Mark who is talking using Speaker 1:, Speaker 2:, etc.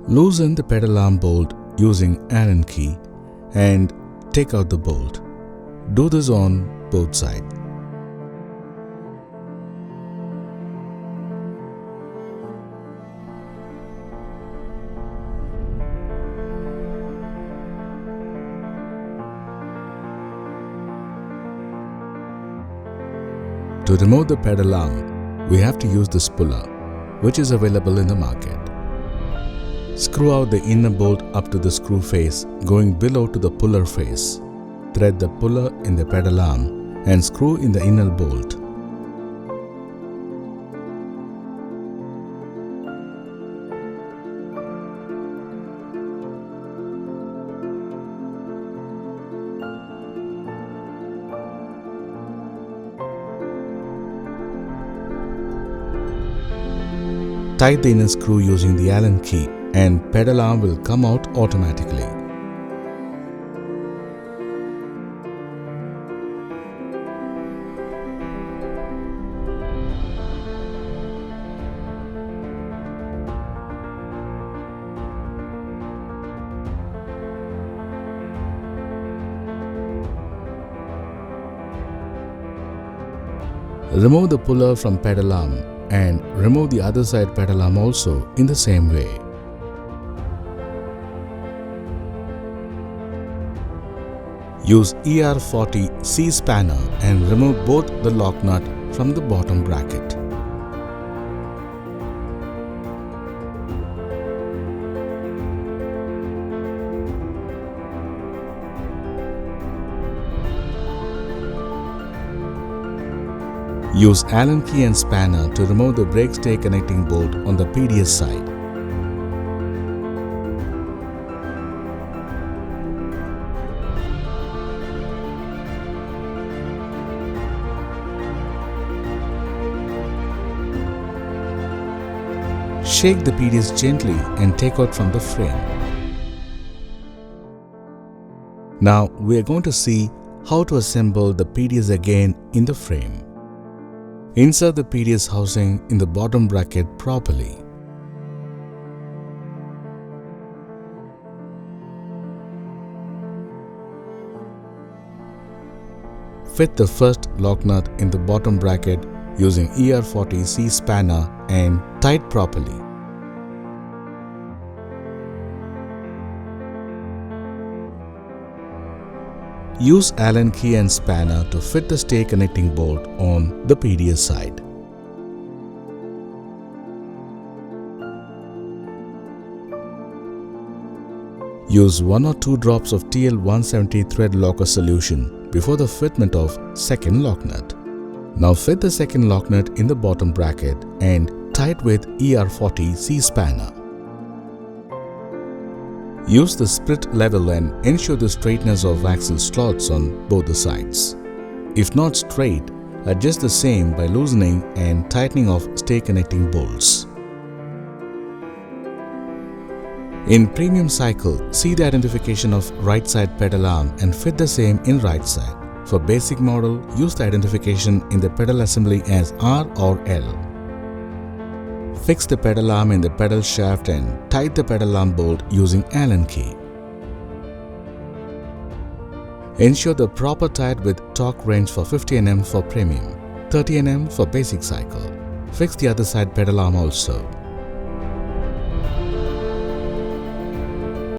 Speaker 1: Loosen the pedal arm bolt using Allen key and take out the bolt. Do this on both sides. To remove the pedal arm, we have to use this puller, which is available in the market. Screw out the inner bolt up to the screw face, going below to the puller face. Thread the puller in the pedal arm and screw in the inner bolt. Tight the inner screw using the Allen key and pedal arm will come out automatically. Remove the puller from pedal arm and remove the other side pedal arm also in the same way. Use ER40 C spanner and remove both the lock nut from the bottom bracket. Use Allen key and spanner to remove the brake stay connecting bolt on the PDS side. Shake the PDS gently and take out from the frame. Now we are going to see how to assemble the PDS again in the frame. Insert the PDS housing in the bottom bracket properly. Fit the first lock nut in the bottom bracket using ER40 C spanner and tight properly. Use Allen key and spanner to fit the stay connecting bolt on the PDS side. Use 1 or 2 drops of TL170 thread locker solution before the fitment of second lock nut. Now fit the second lock nut in the bottom bracket and tight with ER40 C spanner. Use the split level and ensure the straightness of axle slots on both the sides. If not straight, adjust the same by loosening and tightening of stay connecting bolts. In premium cycle, see the identification of right side pedal arm and fit the same in right side. For basic model, use the identification in the pedal assembly as R or L. Fix the pedal arm in the pedal shaft and tight the pedal arm bolt using Allen key. Ensure the proper tight with torque range for 50 Nm for premium, 30 Nm for basic cycle. Fix the other side pedal arm also.